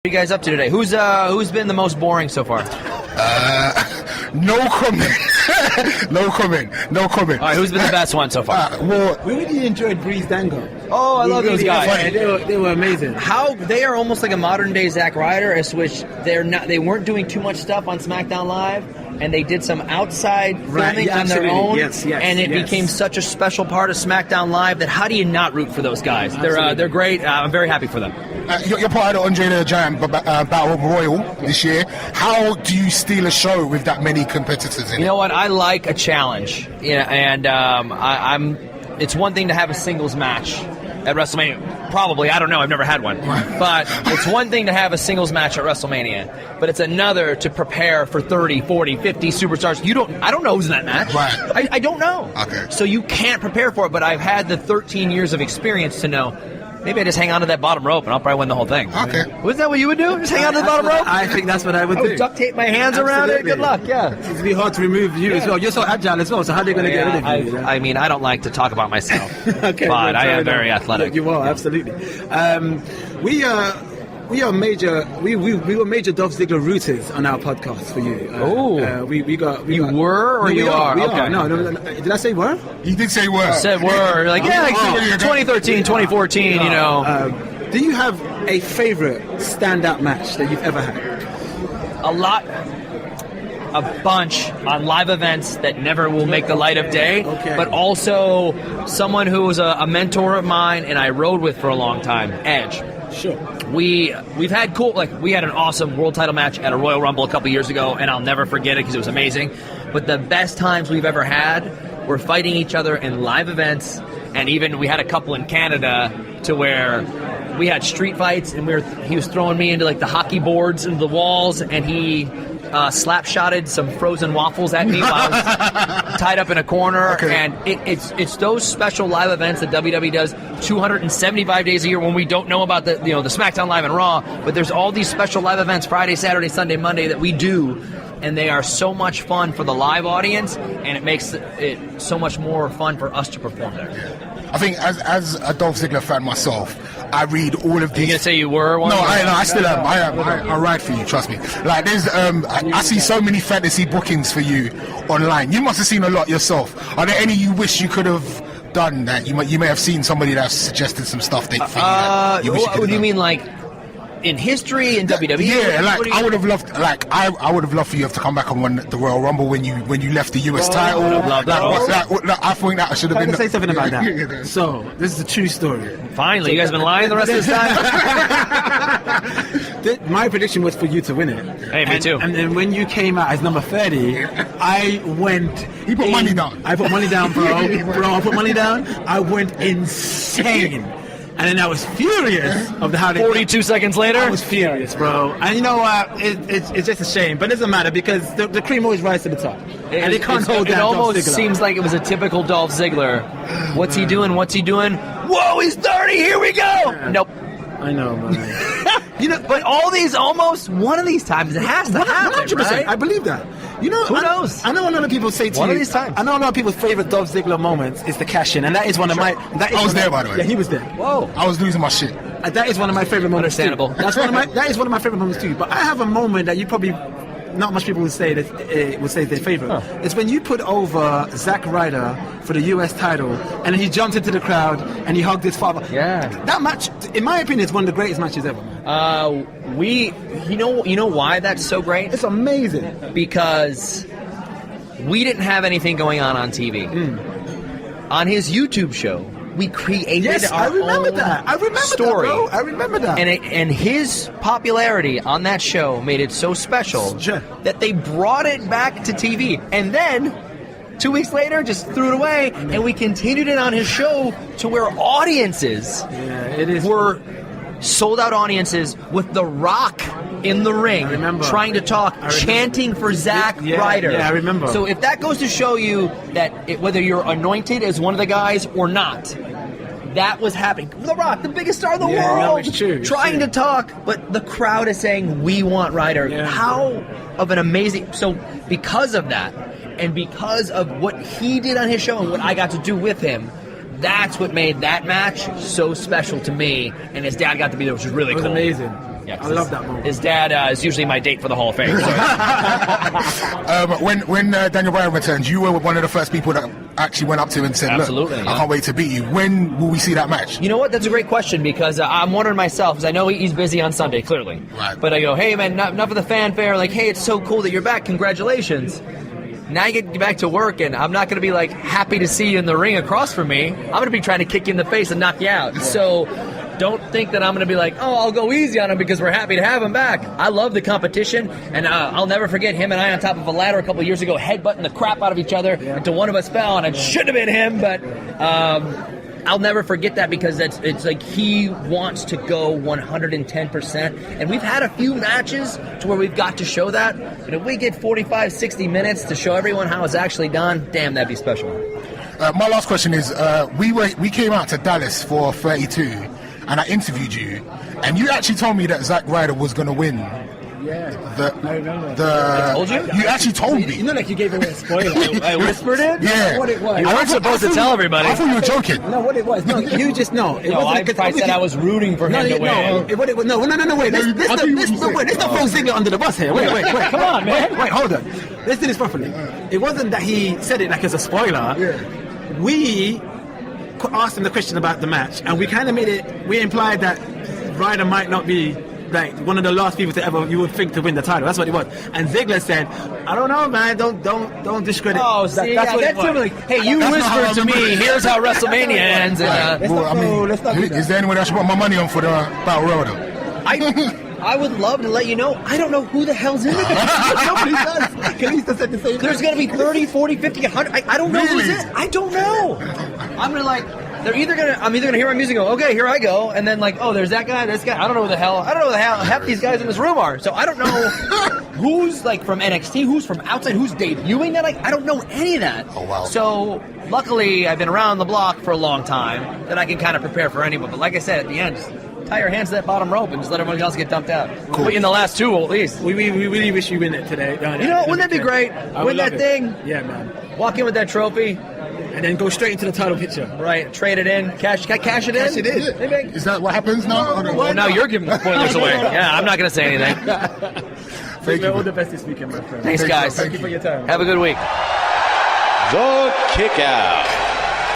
What are you guys up to today? Who's been the most boring so far? No comment. No comment. All right, who's been the best one so far? We really enjoyed Breeze Dango. Oh, I love those guys. They were amazing. How they are almost like a modern day Zack Ryder, as which they weren't doing too much stuff on SmackDown Live, and they did some outside filming on their own. Yes, and it became such a special part of SmackDown Live that how do you not root for those guys? They're great. I'm very happy for them. You're part of the Andre the Giant Battle Royal this year. How do you steal a show with that many competitors in it? You know what? I like a challenge, and it's one thing to have a singles match at WrestleMania. Probably, I don't know. I've never had one, but it's one thing to have a singles match at WrestleMania, but it's another to prepare for 30, 40, 50 superstars. I don't know who's in that match. Right. I don't know. Okay. So you can't prepare for it. But I've had the 13 years of experience to know. Maybe I just hang on to that bottom rope and I'll probably win the whole thing. Okay. Wasn't that what you would do? Just hang on to the bottom rope? I think that's what I would do. Duct tape my hands around it. Good luck. Yeah. It'd be hard to remove you as well. You're so agile as well, so how are they going to get rid of you? I mean, I don't like to talk about myself, Okay, but I am very athletic. You are, absolutely. We were major Dolph Ziggler rooters on our podcast for you. You were or you are? We Okay. are. No, did I say were? You did say word. Said were. Like, 2013, 2014, you know. Do you have a favorite standout match that you've ever had? A bunch on live events that never will make the light of day, but also someone who was a mentor of mine and I rode with for a long time, Edge. Sure. We've had we had an awesome world title match at a Royal Rumble a couple years ago, and I'll never forget it because it was amazing. But the best times we've ever had were fighting each other in live events, and even we had a couple in Canada to where we had street fights, and he was throwing me into like the hockey boards into the walls, and he slap-shotted some frozen waffles at me while I was tied up in a corner. Okay. And it's those special live events that WWE does 275 days a year when we don't know about the SmackDown Live and Raw, but there's all these special live events Friday, Saturday, Sunday, Monday that we do, and they are so much fun for the live audience, and it makes it so much more fun for us to perform there. I think as a Dolph Ziggler fan myself, I read all of these. You gonna say you were one? No, I still am. I ride for you. Trust me. Like there's, I see so many fantasy bookings for you online. You must have seen a lot yourself. Are there any you wish you could have done that you may have seen somebody that suggested some stuff for you? That you wish you could have what do you done? mean, like in history in WWE? Yeah, like I would have loved, I would have loved for you to come back and win the Royal Rumble when you left the US title. I would have loved that. I think that should have been. Can I say something about that? So this is a true story. Finally, you guys been lying the rest of this time? My prediction was for you to win it. Hey, me too. And then when you came out as number 30, I went. He put money down. I put money down, bro. I put money down. I went insane. And then I was furious of how they... 42 seconds later? I was furious, bro. And you know what? It's just a shame. But it doesn't matter because the cream always rises to the top. And they can't hold down It almost Dolph Ziggler. seems like it was a typical Dolph Ziggler. What's he doing? Whoa, he's 30! Here we go! Nope. I know, man. But all these, almost one of these times, it has to happen, 100%. right? I believe that. Who knows? I know a lot of people say to One you, of these times. I know a lot of people's favorite Dolph Ziggler moments is the cash-in, and that is one of my... I was there, by the way. Yeah, he was there. Whoa. I was losing my shit. That is one of my favorite moments. Understandable. Too. That is one of my favorite moments too. But I have a moment that you probably not much people would say that would say their favorite. It's when you put over Zack Ryder for the US title, and then he jumped into the crowd and he hugged his father. Yeah. That match, in my opinion, is one of the greatest matches ever. You know why that's so great? It's amazing. Because we didn't have anything going on TV. On his YouTube show, we created our own story. I remember that. And his popularity on that show made it so special that they brought it back to TV. And then 2 weeks later, just threw it away, and we continued it on his show to where audiences were sold-out audiences with The Rock in the ring, trying to talk, chanting for Zack Ryder. Yeah, I remember. So if that goes to show you that whether you're anointed as one of the guys or not, that was happening. The Rock, the biggest star in the world, no, it's true. trying to talk, but the crowd is saying, we want Ryder. Yeah. How of an amazing... So because of that, and because of what he did on his show and what I got to do with him, that's what made that match so special to me, and his dad got to be there, which was really cool. It was amazing. Yeah, I love that moment. His dad is usually my date for the Hall of Fame. So. When Daniel Bryan returned, you were one of the first people that actually went up to him and said, Absolutely, look, yeah. I can't wait to beat you. When will we see that match? You know what? That's a great question because I'm wondering myself, because I know he's busy on Sunday, clearly. Right. But I go, hey, man, enough of the fanfare. Like, hey, it's so cool that you're back. Congratulations. Now you get back to work, and I'm not going to be, like, happy to see you in the ring across from me. I'm going to be trying to kick you in the face and knock you out. So don't think that I'm going to be like, oh, I'll go easy on him because we're happy to have him back. I love the competition, and I'll never forget him and I on top of a ladder a couple years ago headbutting the crap out of each other until one of us fell, and it shouldn't have been him, but I'll never forget that because it's like he wants to go 110%. And we've had a few matches to where we've got to show that. But if we get 45, 60 minutes to show everyone how it's actually done, damn, that'd be special. My last question is, we came out to Dallas for 32, and I interviewed you, and you actually told me that Zack Ryder was going to win. Yeah, I remember. I told you? You actually told me. You know, like you gave away a spoiler. I whispered it? Yeah. What it was. You weren't supposed to tell everybody. I thought you were joking. No, what it was. No, you just know. It No, I wasn't probably said I was rooting for him to win. No, wait. Let's not throw Ziggler under the bus here. Wait. Come on, man. Wait, hold on. Let's do this properly. It wasn't that he said it like as a spoiler. Yeah. We asked him the question about the match, and we kind of made it. We implied that Ryder might not be like one of the last people to ever you would think to win the title. That's what it was. And Ziggler said, "I don't know, man. Don't discredit." Oh, see, that's what it was. similar. Hey, you whispered to me, here's how WrestleMania ends. And, Let's not do that. Is there anyone I should put my money on for the Battle Royal, though? I would love to let you know, I don't know who the hell's in it. Nobody does. Kalista said the same thing. There's going to be 30, 40, 50, 100. I don't know who's Really? in it. I don't know. I'm going to like, I'm either going to hear my music and go, okay, here I go. And then like, oh, there's that guy, this guy. I don't know who the hell half these guys in this room are. So I don't know who's like from NXT, who's from outside, who's debuting that. Like, I don't know any of that. Oh, wow. So luckily I've been around the block for a long time that I can kind of prepare for anyone. But like I said, at the end, just tie your hands to that bottom rope and just let everyone else get dumped out. Cool. Put you in the last two at least. We really wish you win it today. You know, wouldn't that be great? Win that thing, Yeah, man. walk in with that trophy, And then go straight into the title picture. right? Trade it in, cash it in. Cash it in. Hey, big. Is that what happens now? Or no? Well, now you're giving the spoilers away. Yeah, I'm not going to say anything. Thank you. All the best this weekend, my friend. Thanks, guys. Thank Thank you for your time. Have a good week. The Kickout.